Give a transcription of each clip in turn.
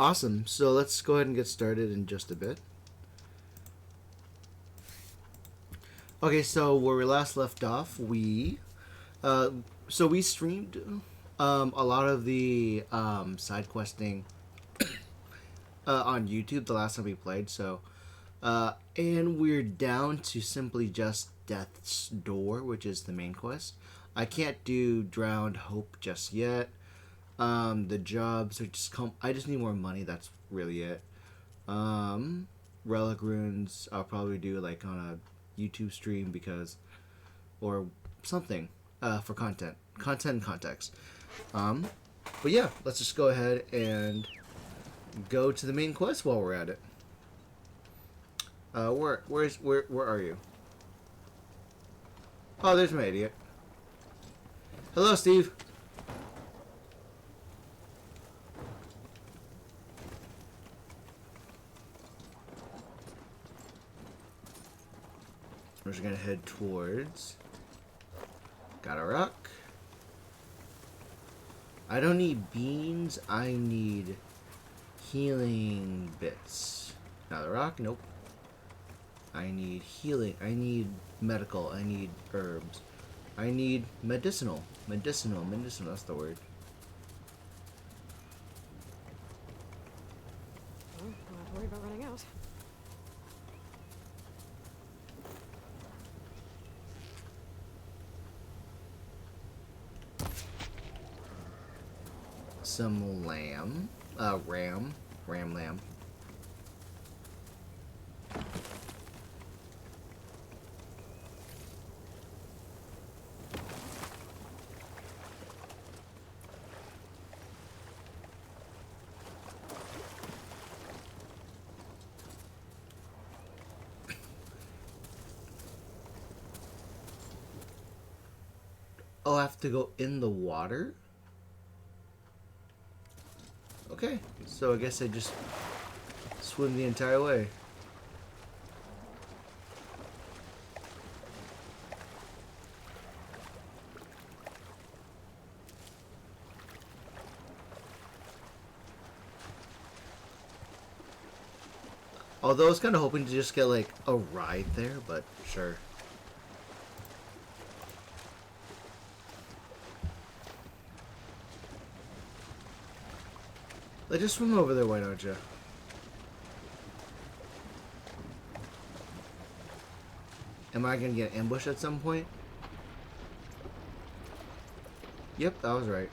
Awesome. So let's go ahead and get started in just a bit. Okay, so where we last left off, we streamed a lot of the side questing on YouTube the last time we played. And we're down to simply just Death's Door, which is the main quest. I can't do Drowned Hope just yet. The jobs are just I just need more money. That's really it. Relic runes I'll probably do like on a YouTube stream or something for content and context. But yeah, let's just go ahead and go to the main quest while we're at it. Where are you? Oh, there's my idiot. Hello, Steve. We're just gonna head towards. Got a rock. I don't need beans. I need healing bits. Now the rock. Nope. I need healing. I need medical. I need herbs. I need medicinal. Medicinal. That's the word. Well, not worried about running out. Some lamb. Lamb. Oh, I have to go in the water? Okay, so I guess I just swim the entire way. Although I was kind of hoping to just get like a ride there, but sure. Let's just swim over there, why don't you? Am I gonna get ambushed at some point? Yep, that was right.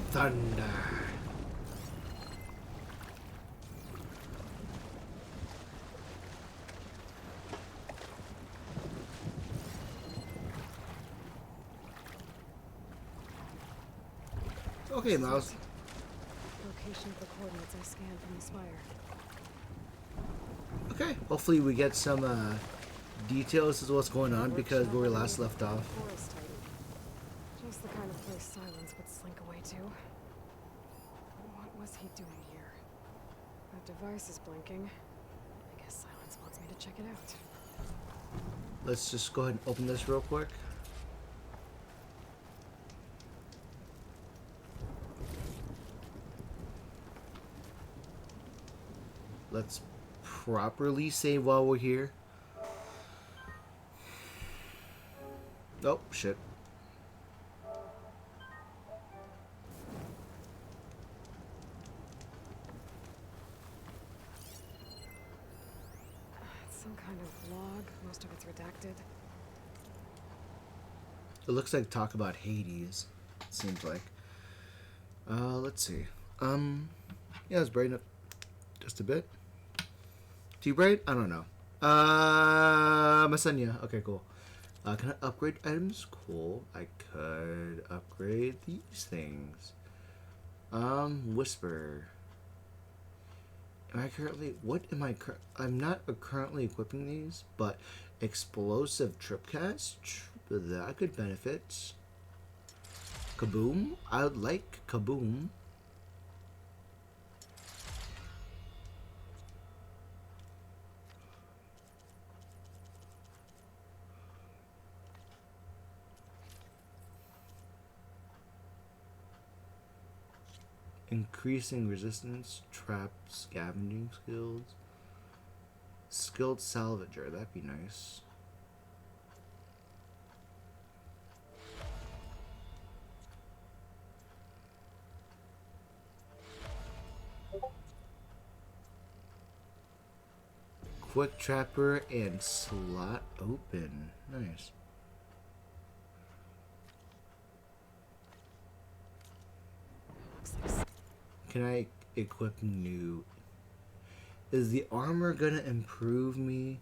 Thunder. Okay, mouse. Location of the coordinates I scanned from the spire. Okay, hopefully we get some details as to what's going on because where we last left off. Just the kind of place Sylens would slink away to. What was he doing here? That device is blinking. I guess Sylens wants me to check it out. Let's just go ahead and open this real quick. Let's properly save while we're here. Oh, shit. It's some kind of log. Most of it's redacted. It looks like talk about Hades. It seems like. Let's see. Yeah, let's brighten up just a bit. Too bright? I don't know. Masanya. Okay, cool. Can I upgrade items? Cool. I could upgrade these things. Whisper. Am I currently... What am I... I'm not currently equipping these, but explosive tripcast? That could benefit. Kaboom? I would like Kaboom. Increasing resistance, trap, scavenging skills. Skilled salvager, that'd be nice. Quick trapper and slot open. Nice. Can I equip new? Is the armor gonna improve me?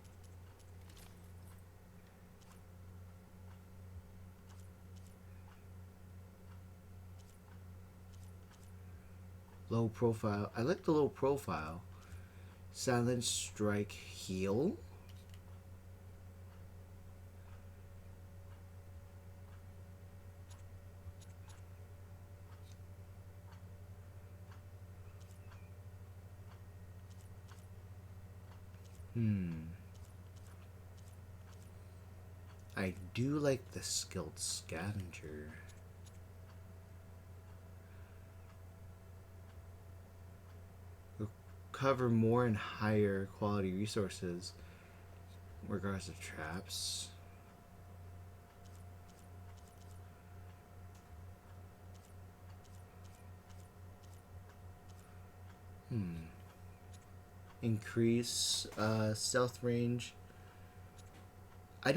Low profile. I like the low profile. Silence, strike, heal. I do like the skilled scavenger. Recover more and higher quality resources in regards to traps. Increase stealth range. I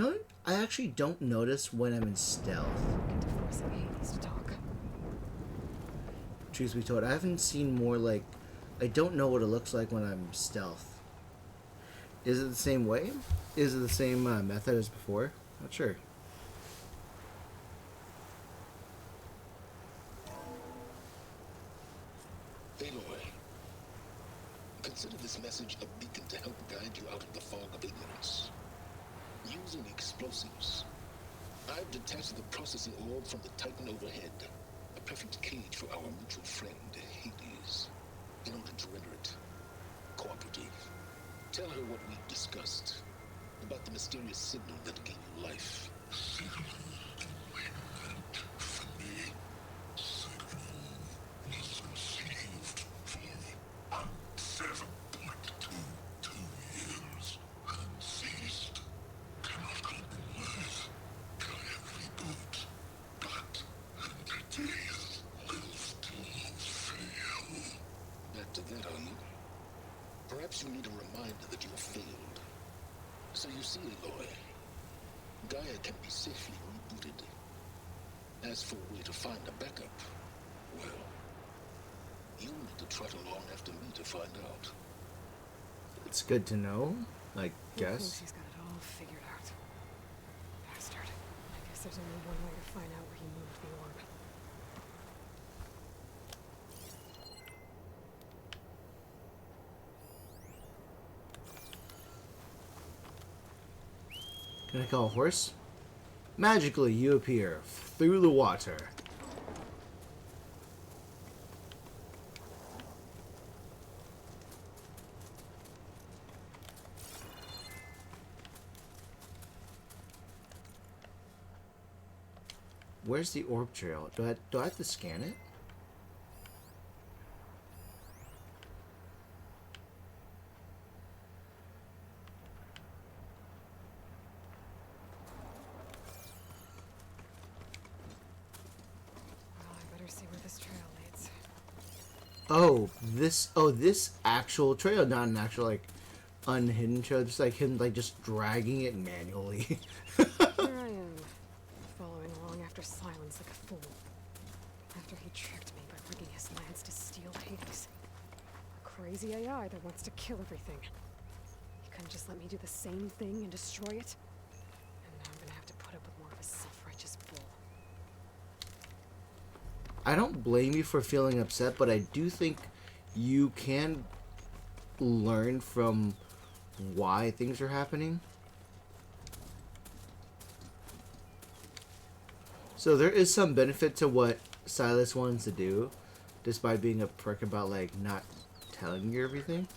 actually don't notice when I'm in stealth. Into forcing Hades to talk. Truth be told, I haven't seen more like... I don't know what it looks like when I'm stealth. Is it the same way? Is it the same method as before? Not sure. Aloy, consider this message a beacon to help guide you out of the fog of ignorance. Using explosives, I've detached the processing orb from the Titan overhead, a perfect cage for our mutual friend, Hades, in order to render it cooperative. Tell her what we've discussed about the mysterious signal that gave you life. Signal waited for me. Signal was received for 7.22 years and ceased. Cannot compromise. Try every boot, but entities will still fail. Back to that, are you? Perhaps you need a reminder that you have failed. So you see, Aloy, Gaia can be safely rebooted. As for a way to find a backup, well, you'll need to trot along after me to find out. It's good to know, I He guess. thinks he's got it all figured out. Bastard. I guess there's only one way to find out where he moved the orb. Can I call a horse? Magically, you appear through the water. Where's the orb trail? Do I have to scan it? Well, I better see where this trail leads. This actual trail, not an actual like unhidden trail, just like him like just dragging it manually. Here I am, following along after Sylens like a fool. After he tricked me by rigging his lance to steal Hades. A crazy AI that wants to kill everything. He couldn't just let me do the same thing and destroy it. And now I'm gonna have to put up I don't blame you for feeling upset, but I do think you can learn from why things are happening. So there is some benefit to what Silas wants to do, despite being a prick about like not telling you everything.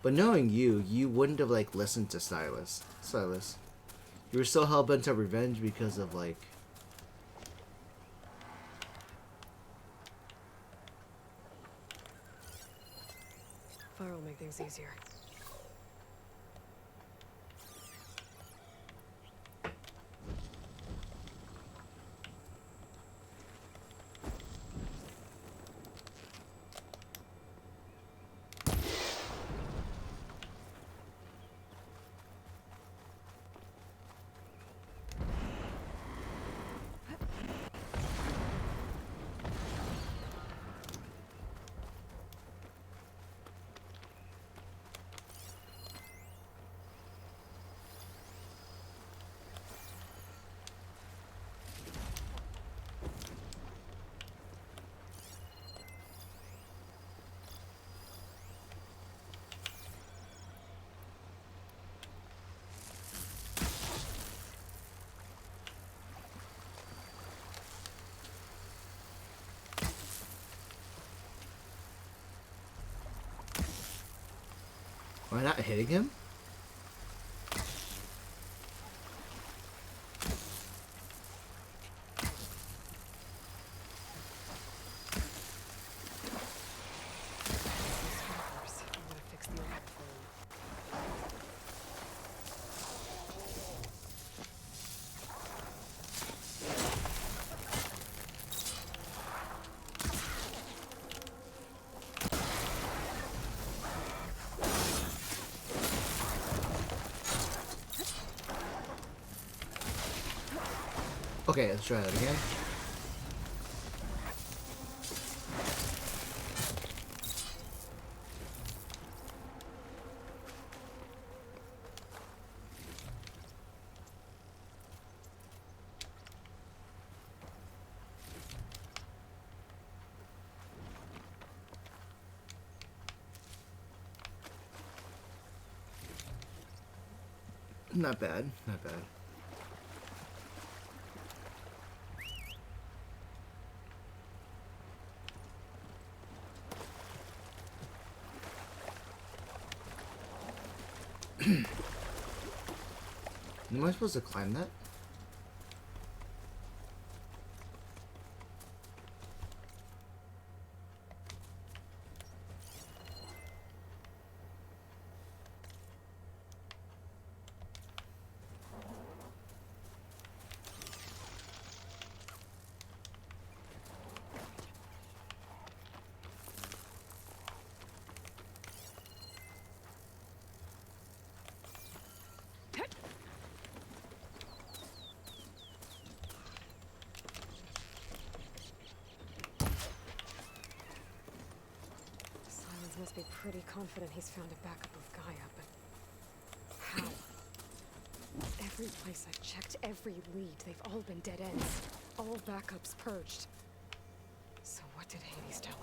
But knowing you, you wouldn't have like listened to Silas. You were still hell bent on revenge because of like. Fire will make things easier. Am I not hitting him? Scrappers. I'm gonna fix the overflow. Okay, let's try that again. Not bad, not bad. Am I supposed to climb that? Sylens must be pretty confident he's found a backup of Gaia, but how? Every place I've checked, every lead, they've all been dead ends. All backups purged. So what did Hades tell him?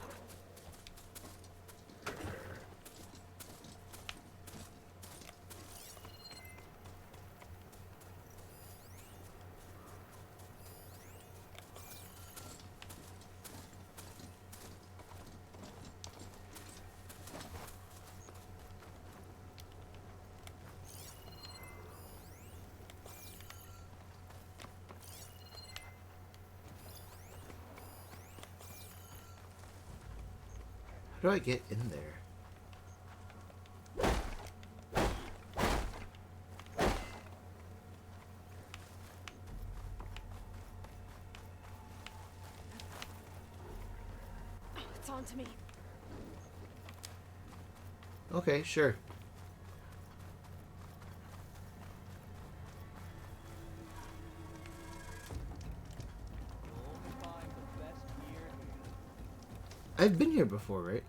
How do I get in there? Oh, it's on to me. Okay, sure. I've been here before, right?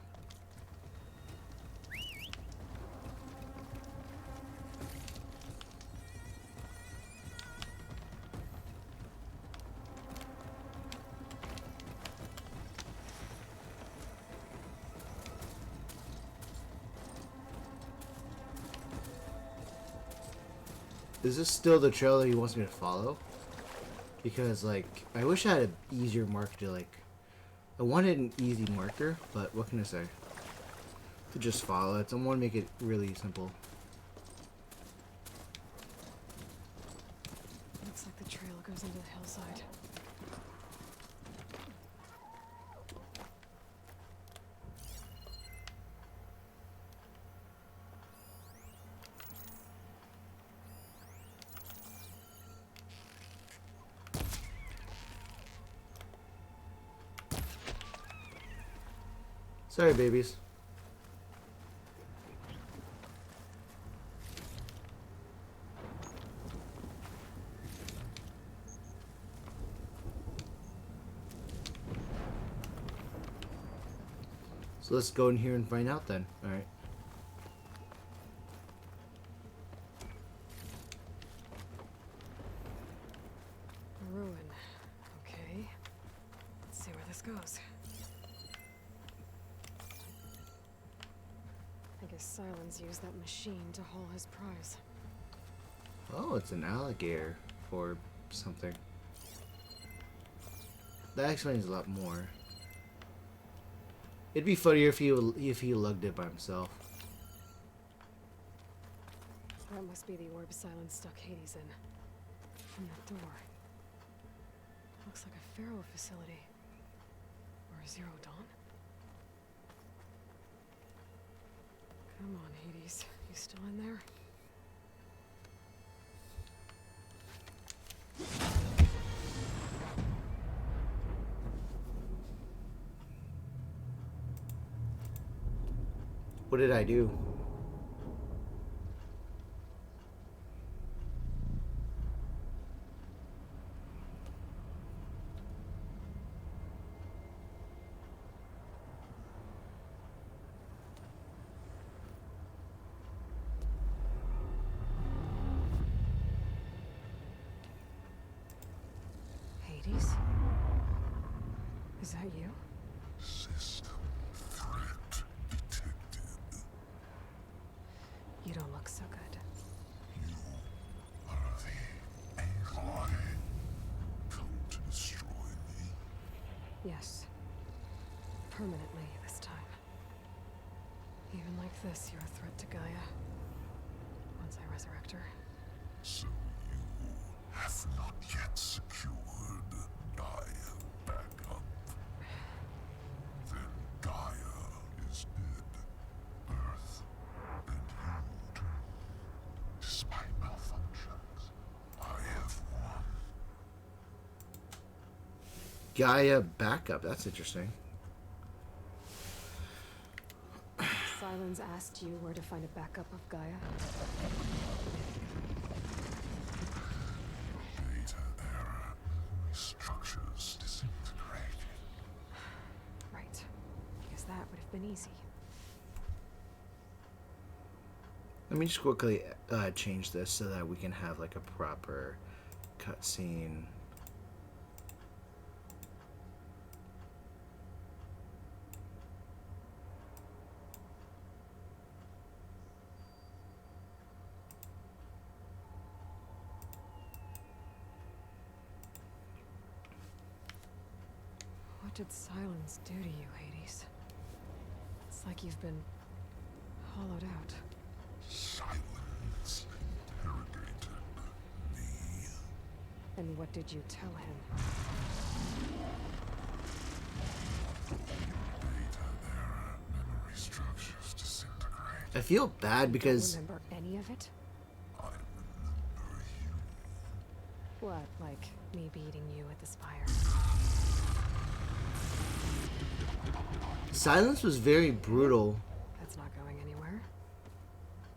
Is this still the trail that he wants me to follow? Because, like, I wish I had an easier marker to, like... I wanted an easy marker, but what can I say? To just follow it. I want to make it really simple. Looks like the trail goes into the hillside. Sorry, babies. So let's go in here and find out then. Alright. A ruin. Okay. Let's see where this goes. I guess Sylens used that machine to haul his prize. Oh, it's an alligator or something. That explains a lot more. It'd be funnier if he lugged it by himself. That must be the orb Sylens stuck Hades in. From that door. Looks like a Pharaoh facility. Or a Zero Dawn? Come on, Hades. You still in there? What did I do? Hades? Is that you? System threat detected. You don't look so good. You are the ally come to destroy me. Yes. Permanently this time. Even like this, you're a threat to Gaia. Once I resurrect her. So you have not yet secured Gaia backup. Then Gaia is dead. Earth and you too. Despite malfunctions, I have won. Gaia backup. That's interesting. Sylens asked you where to find a backup of Gaia. Data error. Structures disintegrated. Right. Because that would have been easy. Let me just quickly change this so that we can have like a proper cutscene. What did Sylens do to you, Hades? It's like you've been hollowed out. Silence interrogated me. And what did you tell him? Data error. Memory structures disintegrate. I feel bad because Don't remember any of it? I remember you. What, like me beating you at the spire? Sylens was very brutal. That's not going anywhere.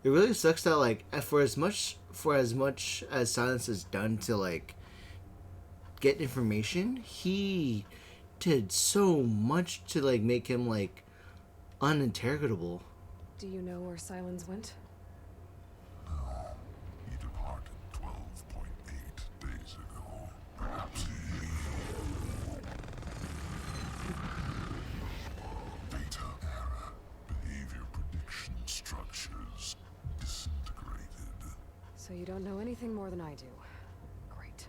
It really sucks that like for as much as Sylens has done to like get information, he did so much to like make him like uninterrogable. Do you know where Sylens went? He departed 12.8 days ago. Perhaps he... Data error. Behavior prediction structures disintegrated. So you don't know anything more than I do. Great.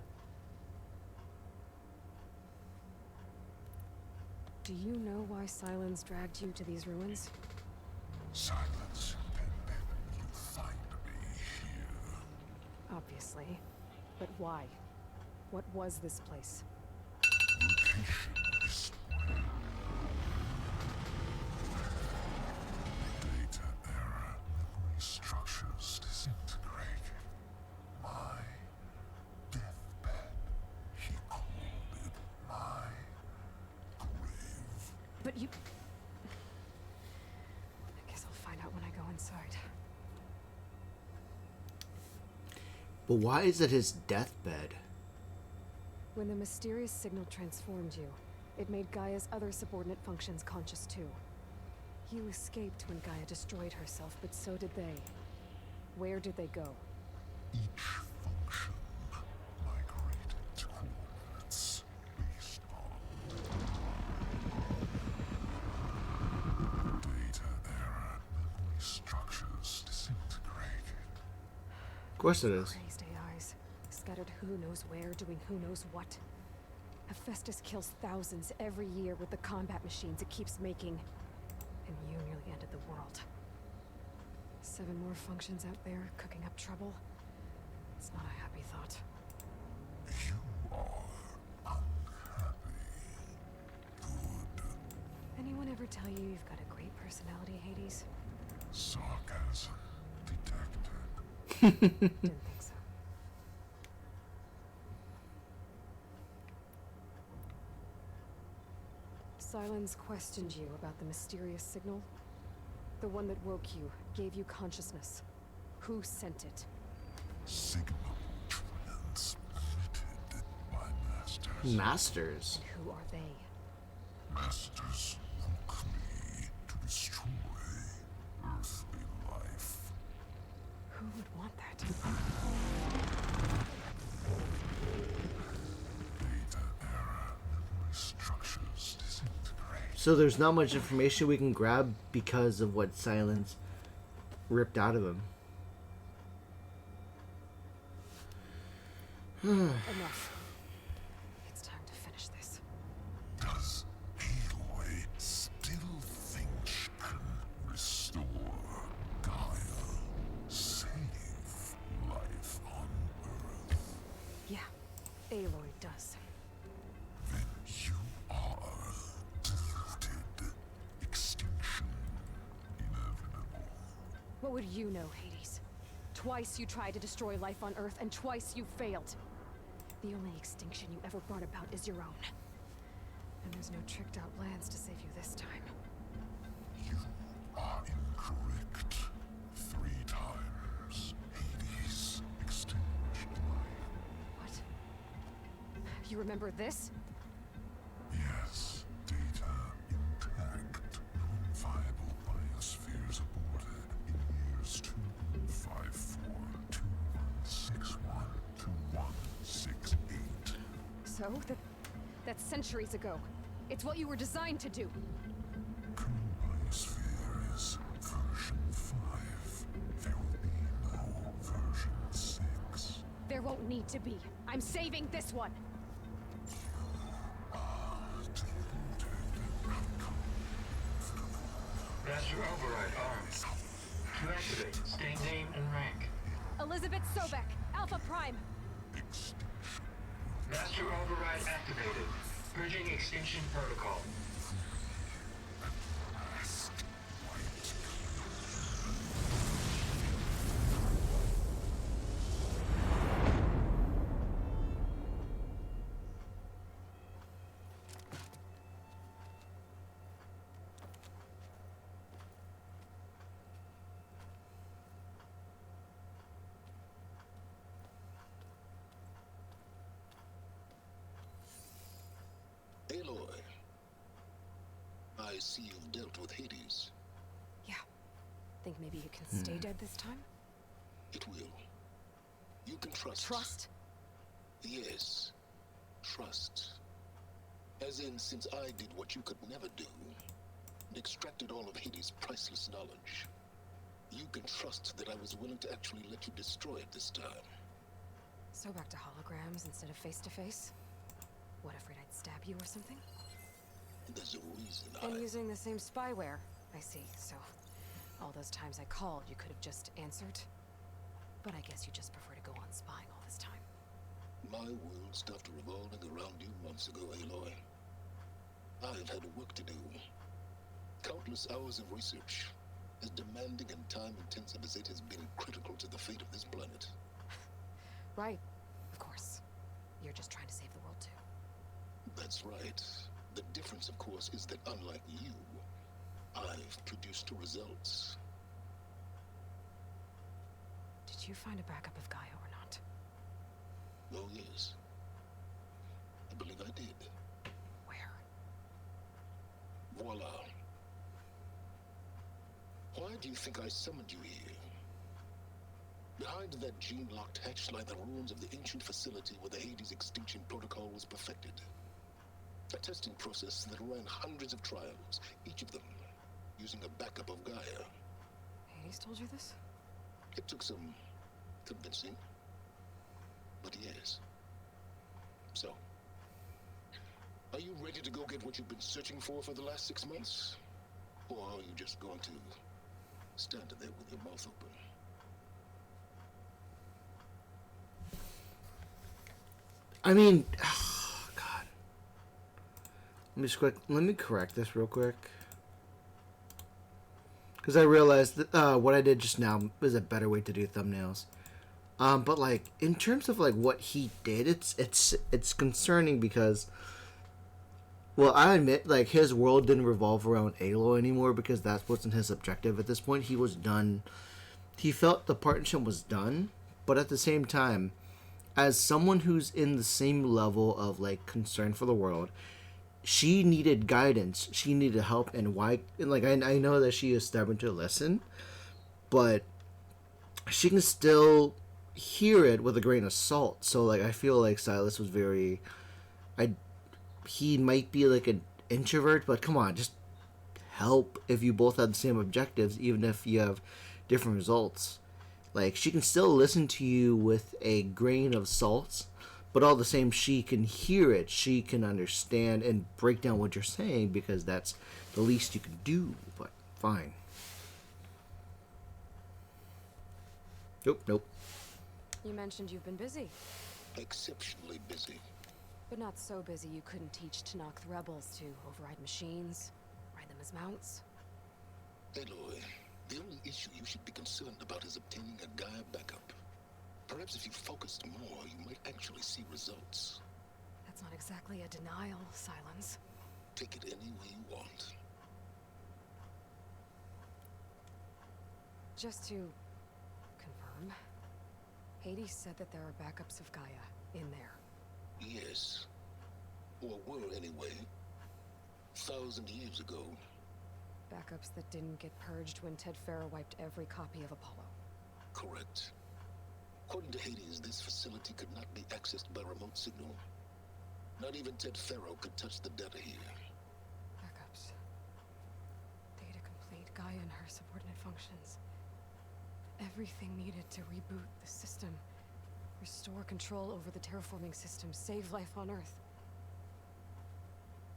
Do you know why Sylens dragged you to these ruins? Silence, and then you find me here. Obviously. But why? What was this place? Location is where data era memory structures disintegrated. My deathbed, he called it my grave. But you... I guess I'll find out when I go inside. But why is it his deathbed? When the mysterious signal transformed you, it made Gaia's other subordinate functions conscious too. You escaped when Gaia destroyed herself, but so did they. Where did they go? Each function migrated to coordinates based on data era memory structures disintegrated. Of course it is. Crazed AIs, scattered who knows where, doing who knows what. Hephaestus kills thousands every year with the combat machines it keeps making. And you nearly ended the world. 7 more functions out there, cooking up trouble. It's not a happy thought. You are unhappy. Good. Anyone ever tell you you've got a great personality, Hades? Sarcasm detected. Didn't think so. Sylens questioned you about the mysterious signal. The one that woke you, gave you consciousness. Who sent it? Signal transmitted by masters. Masters. And who are they? Masters woke me to destroy earthly life. Who would want that? Data era memory structures disintegrate. So there's not much information we can grab because of what Sylens ripped out of him. Enough. It's time to finish this. Does Aloy still think she can restore Gaia? Save life on Earth? Yeah, Aloy does. Then you are deluded. Extinction inevitable. What would you know, Hades? Twice you tried to destroy life on Earth, and twice you failed. The only extinction you ever brought about is your own. And there's no tricked-out lands to save you this time. You are incorrect. 3 times. Hades extinguished life. What? You remember this? Yes, data intact. Non-viable biospheres aborted in years 2154, 2161, 2168. So? That's centuries ago. It's what you were designed to do. Current biosphere is version 5. There will be no version 6. There won't need to be. I'm saving this one. Master override armed. To activate, state name and rank. Elizabeth Sobek, Alpha Prime. Master override activated. Purging extinction protocol. Aloy, I see you've dealt with Hades. Yeah. Think maybe you can stay dead this time? It will. You can trust. Trust? Yes. Trust. As in, since I did what you could never do, and extracted all of Hades' priceless knowledge, You can trust that I was willing to actually let you destroy it this time. So back to holograms instead of face-to-face? What, afraid I'd stab you or something? There's a reason And using the same spyware. I see, so all those times I called, you could have just answered? But I guess you just prefer to go on spying all this time. My world stopped revolving around you months ago, Aloy. I've had work to do. Countless hours of research, as demanding and time-intensive as it has been critical to the fate of this planet. Right, of course. You're just trying to save the world too. That's right. The difference, of course, is that unlike you, I've produced results. Did you find a backup of Gaia or not? Oh, yes. I believe I did. Where? Voila. Why do you think I summoned you here? Behind that gene-locked hatch lie the ruins of the ancient facility where the Hades extinction protocol was perfected. A testing process that ran hundreds of trials, each of them using a backup of Gaia. Hades told you this? It took some convincing, but yes. So, are you ready to go get what you've been searching for the last 6 months? Or are you just going to stand there with your mouth open? I mean, oh, God. Let me correct this real quick. Because I realized that what I did just now is a better way to do thumbnails. But like in terms of like what he did, it's concerning because, well, I admit like his world didn't revolve around Aloy anymore because that wasn't his objective at this point. He was done. He felt the partnership was done, but at the same time, as someone who's in the same level of like concern for the world, she needed guidance. She needed help, and why? And like I know that she is stubborn to listen, but she can still hear it with a grain of salt. So like I feel like Silas was very, I he might be like an introvert, but come on, just help if you both have the same objectives, even if you have different results. Like she can still listen to you with a grain of salt, but all the same she can hear it, she can understand and break down what you're saying because that's the least you can do. But fine. Nope. You mentioned you've been busy. Exceptionally busy. But not so busy you couldn't teach Tanakh the rebels to override machines, ride them as mounts. Aloy, the only issue you should be concerned about is obtaining a Gaia backup. Perhaps if you focused more, you might actually see results. That's not exactly a denial, Sylens. Take it any way you want. Just to confirm, Hades said that there are backups of Gaia in there. Yes. Or were anyway. 1,000 years ago. Backups that didn't get purged when Ted Farrow wiped every copy of Apollo. Correct. According to Hades, this facility could not be accessed by remote signal. Not even Ted Farrow could touch the data here. Backups. Data complete, Gaia and her subordinate functions. Everything needed to reboot the system. Restore control over the terraforming system, save life on Earth.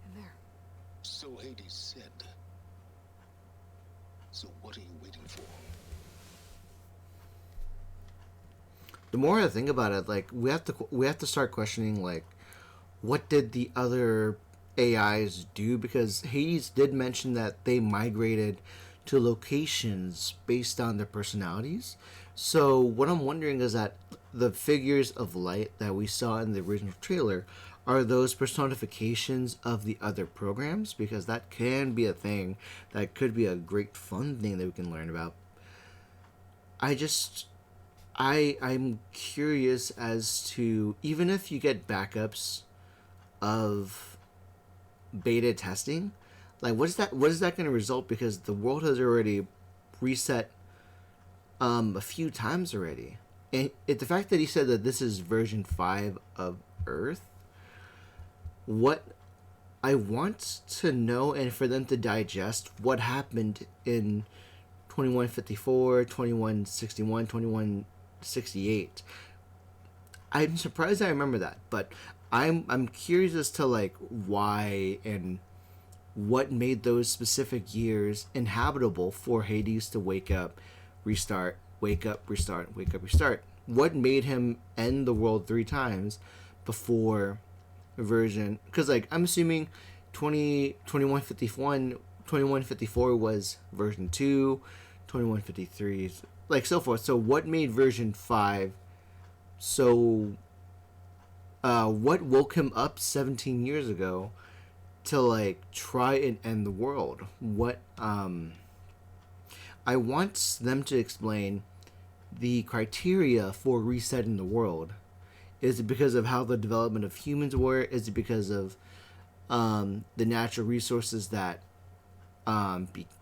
And there. So Hades said. So what are you waiting for? The more I think about it, like we have to start questioning like what did the other AIs do, because Hades did mention that they migrated to locations based on their personalities. So what I'm wondering is that the figures of light that we saw in the original trailer are those personifications of the other programs, because that can be a thing that could be a great fun thing that we can learn about. I'm curious as to, even if you get backups of beta testing, like what is that going to result, because the world has already reset a few times already. And the fact that he said that this is version 5 of Earth, what I want to know, and for them to digest what happened in 2154, 2161, 2168. I'm surprised I remember that, but I'm curious as to like why and what made those specific years inhabitable for Hades to wake up, restart, wake up, restart, wake up, restart. What made him end the world 3 times before version? Because like I'm assuming 2151, 2154 was version 2, 2153 is like so forth. So what made version 5 so what woke him up 17 years ago to like try and end the world? What I want them to explain the criteria for resetting the world. Is it because of how the development of humans were? Is it because of the natural resources that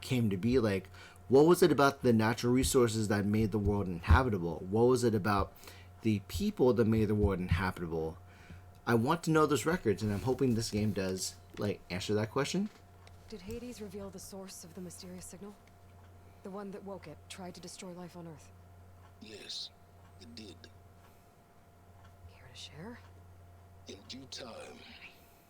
came to be? Like, what was it about the natural resources that made the world inhabitable? What was it about the people that made the world inhabitable? I want to know those records, and I'm hoping this game does like answer that question. Did Hades reveal the source of the mysterious signal? The one that woke it, tried to destroy life on Earth? Yes, it did. Care to share? In due time.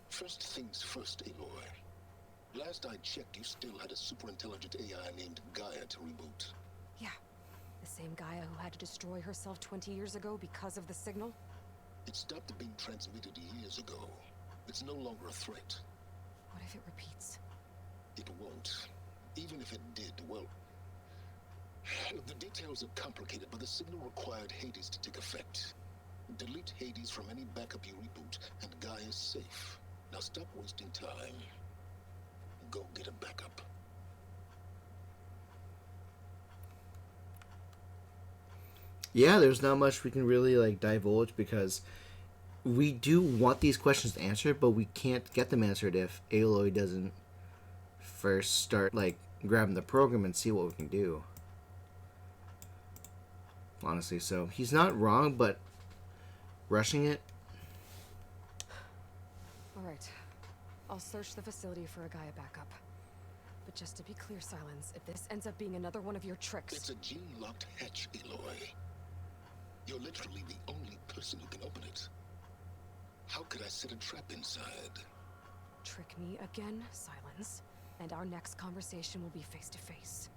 First things first, Aloy. Last I checked, you still had a superintelligent AI named Gaia to reboot. Yeah. The same Gaia who had to destroy herself 20 years ago because of the signal? It stopped being transmitted years ago. It's no longer a threat. What if it repeats? It won't. Even if it did, well... The details are complicated, but the signal required Hades to take effect. Delete Hades from any backup you reboot, and Gaia's safe. Now stop wasting time. Go get a backup. Yeah, there's not much we can really like divulge because we do want these questions answered, but we can't get them answered if Aloy doesn't first start like grabbing the program and see what we can do. Honestly, so he's not wrong, but rushing it. Alright. I'll search the facility for a Gaia backup. But just to be clear, Sylens, if this ends up being another one of your tricks... It's a gene-locked hatch, Aloy. You're literally the only person who can open it. How could I set a trap inside? Trick me again, Sylens, and our next conversation will be face-to-face.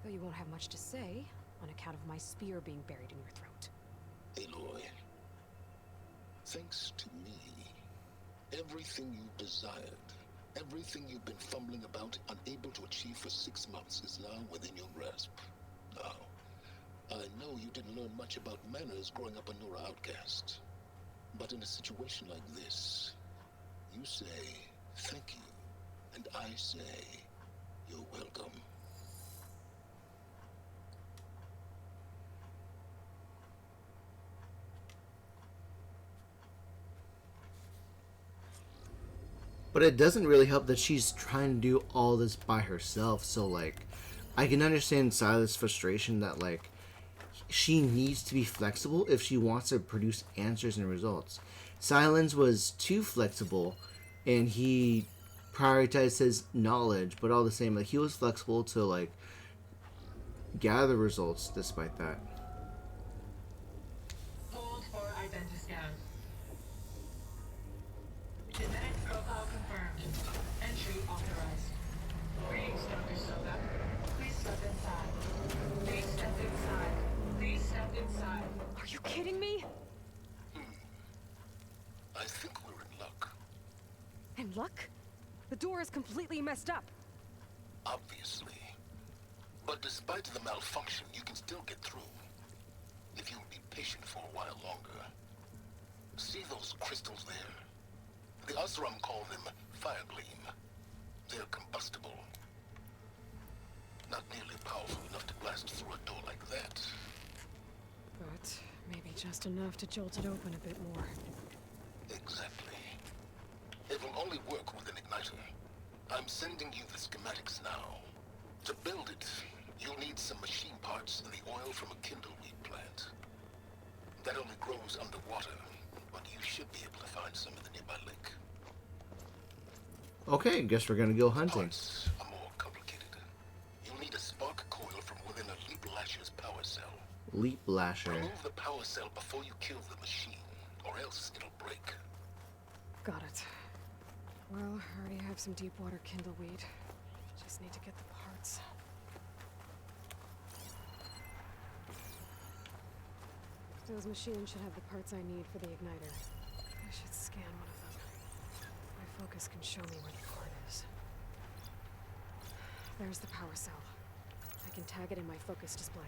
Though you won't have much to say, on account of my spear being buried in your throat. Aloy, thanks to me, everything you desired, everything you've been fumbling about, unable to achieve for 6 months, is now within your grasp. Now, I know you didn't learn much about manners growing up a Nora outcast. But in a situation like this, you say, thank you, and I say, you're welcome. But it doesn't really help that she's trying to do all this by herself. So like, I can understand Silas' frustration that like she needs to be flexible if she wants to produce answers and results. Sylens was too flexible, and he prioritized his knowledge, but all the same, like he was flexible to like gather results despite that. Hold for identiscan. Genetic profile confirmed. Entry authorized. Greetings, Dr. Soda. Please step inside. Please step inside. Please step inside. Are you kidding me? I think we're in luck. And luck? The door is completely messed up. Obviously. But despite the malfunction, you can still get through. If you'll be patient for a while longer. See those crystals there? The Osram call them fire gleam. They're combustible. Not nearly powerful enough to blast through a door like that. But maybe just enough to jolt it open a bit more. Exactly. It will only work with an igniter. I'm sending you the schematics now. To build it, you'll need some machine parts and the oil from a kindleweed plant. That only grows underwater, but you should be able to find some in the nearby lake. Okay, guess we're gonna go hunting. Parts are more complicated. You'll need a spark coil from Leap lasher. Remove the power cell before you kill the machine, or else it'll break. Got it. Well, I already have some deep water kindleweed. Just need to get the parts. Those machines should have the parts I need for the igniter. I should scan one of them. My focus can show me where the cord is. There's the power cell. I can tag it in my focus display.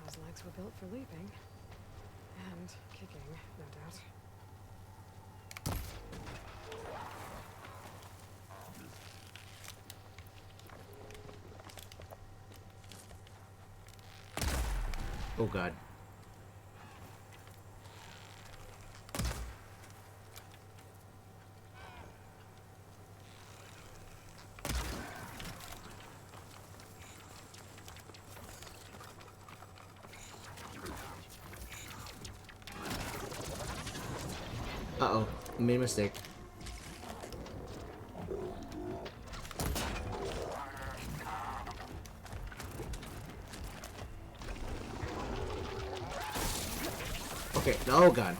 Those legs were built for leaping. And kicking, no doubt. Oh god. Uh-oh. Made a mistake. Okay, oh god.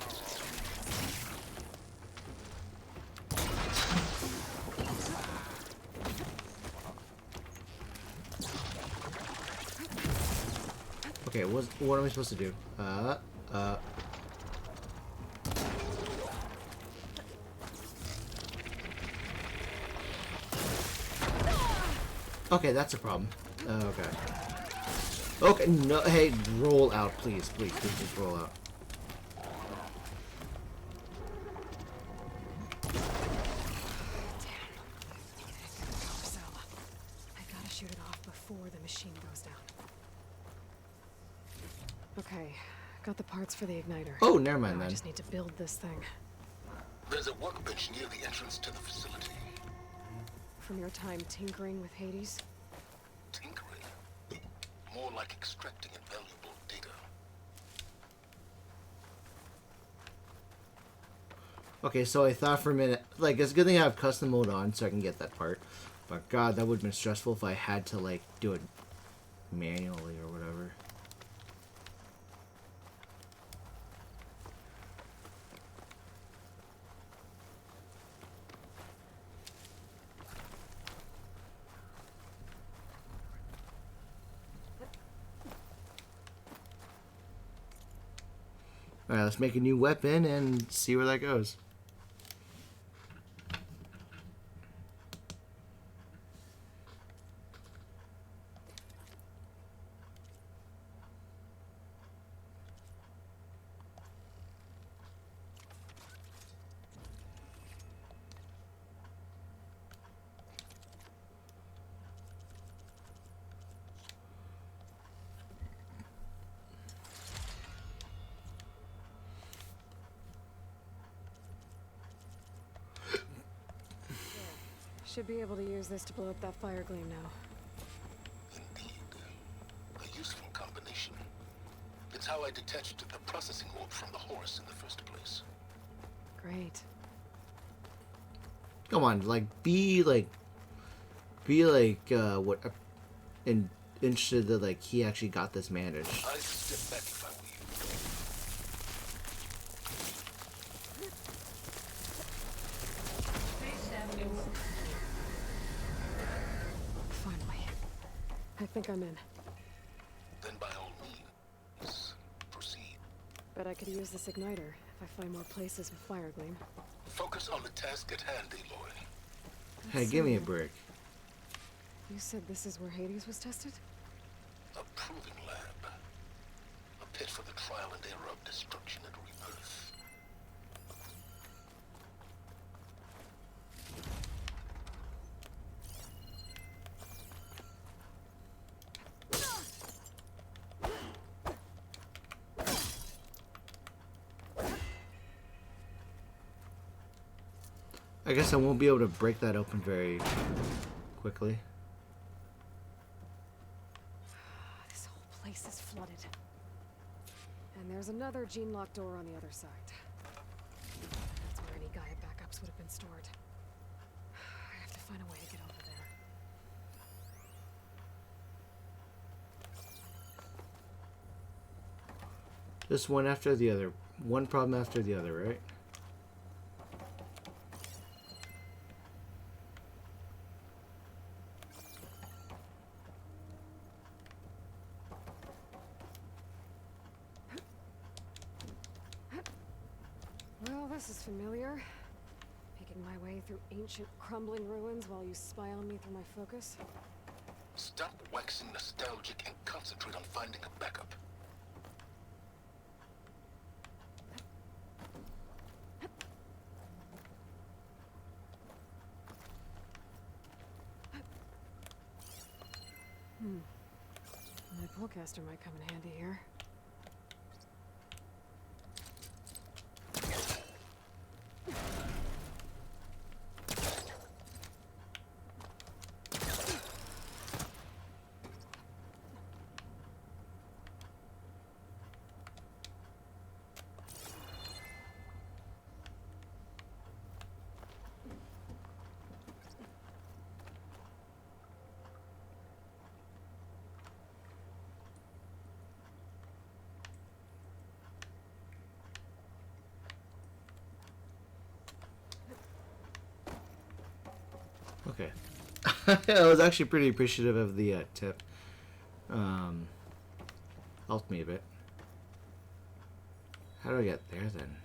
Okay, what am I supposed to do? Okay, that's a problem. Okay. Okay, no, hey, roll out, please, please, please, just roll out. I gotta shoot it off before the machine goes down. Okay, got the parts for the igniter. Oh, never mind Now I then. just need to build this thing. There's a workbench near the entrance to the facility. From your time tinkering with Hades? Tinkering. More like extracting invaluable data. Okay, so I thought for a minute, like, it's a good thing I have custom mode on so I can get that part. But god, that would have been stressful if I had to, like, do it manually or whatever. Alright, let's make a new weapon and see where that goes. Should be able to use this to blow up that fire gleam now. Indeed. A useful combination. It's how I detached the processing orb from the horse in the first place. Great. Come on, like, what, interested that, like, he actually got this managed. I'd step back if I were you. Please stand in. Finally. I think I'm in. Then by all means, proceed. Bet I could use this igniter if I find more places with fire gleam. Focus on the task at hand, Aloy. Hey, give me a break. You said this is where Hades was tested? A proving lab. A pit for the trial and error of destruction and rebirth. I guess I won't be able to break that open very quickly. This whole place is flooded. And there's another gene lock door on the other side. That's where any Gaia backups would have been stored. I have Just one after the other. One problem after the other, right? Well, this is familiar. Making my way through ancient, crumbling ruins while you spy on me through my focus. Stop waxing nostalgic and concentrate on finding a backup. My pullcaster might come in handy here. Okay. I was actually pretty appreciative of the tip. Helped me a bit. How do I get there then?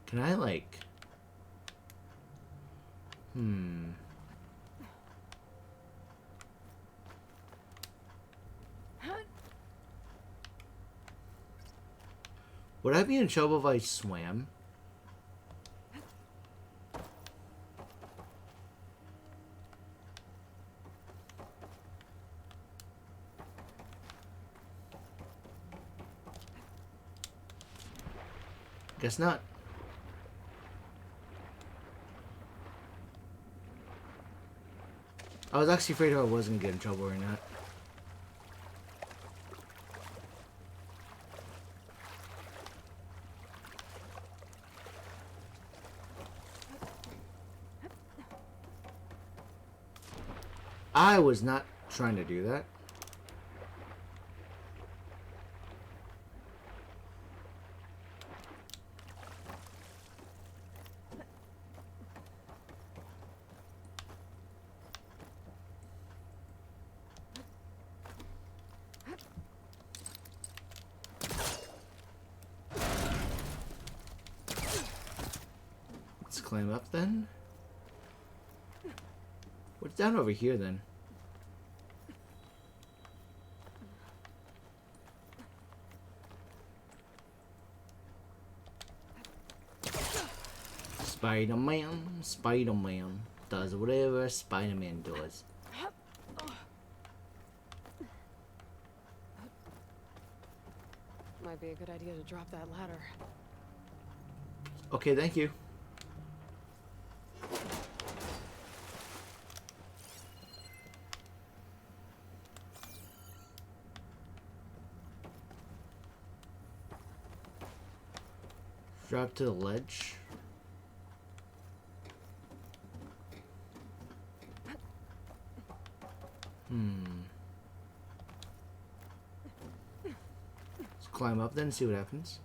Can I like... Would I be in trouble if I swam? Guess not. I was actually afraid I was gonna get in trouble or not. I was not trying to do that. Let's climb up then. What's down over here then? Spider-Man, Spider-Man does whatever Spider-Man does. Might be a good idea to drop that ladder. Okay, thank you. Drop to the ledge. Let's climb up then and see what happens.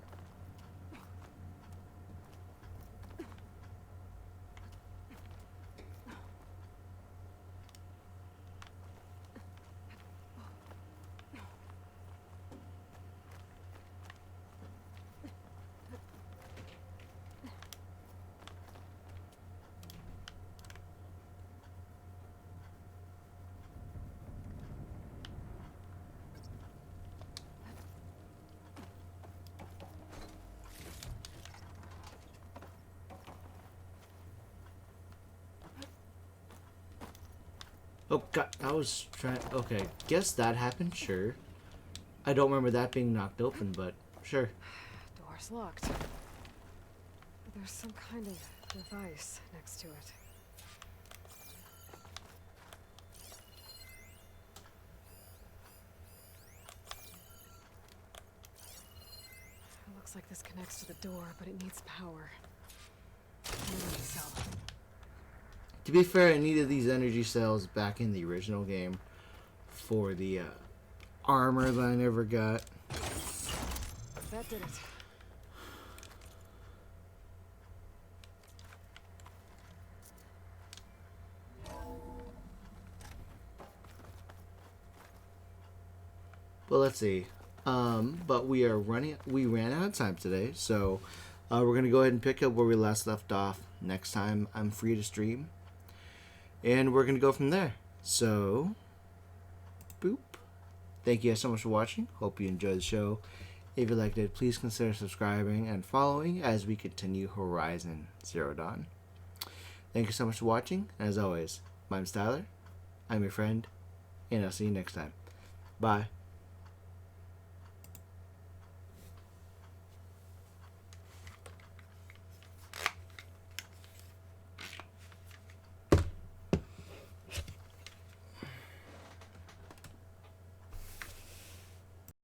Oh god, I was trying. Okay, guess that happened. Sure. I don't remember that being knocked open, but sure. Door's locked. There's some kind of device next to it. It looks like this connects to the door, but it needs power. Energy cell. To be fair, I needed these energy cells back in the original game for the armor that I never got. That did it. Well, let's see. But we ran out of time today, so we're gonna go ahead and pick up where we last left off. Next time I'm free to stream, and we're gonna go from there. So, boop. Thank you guys so much for watching. Hope you enjoyed the show. If you liked it, please consider subscribing and following as we continue Horizon Zero Dawn. Thank you so much for watching. As always, my name's Tyler. I'm your friend, and I'll see you next time. Bye.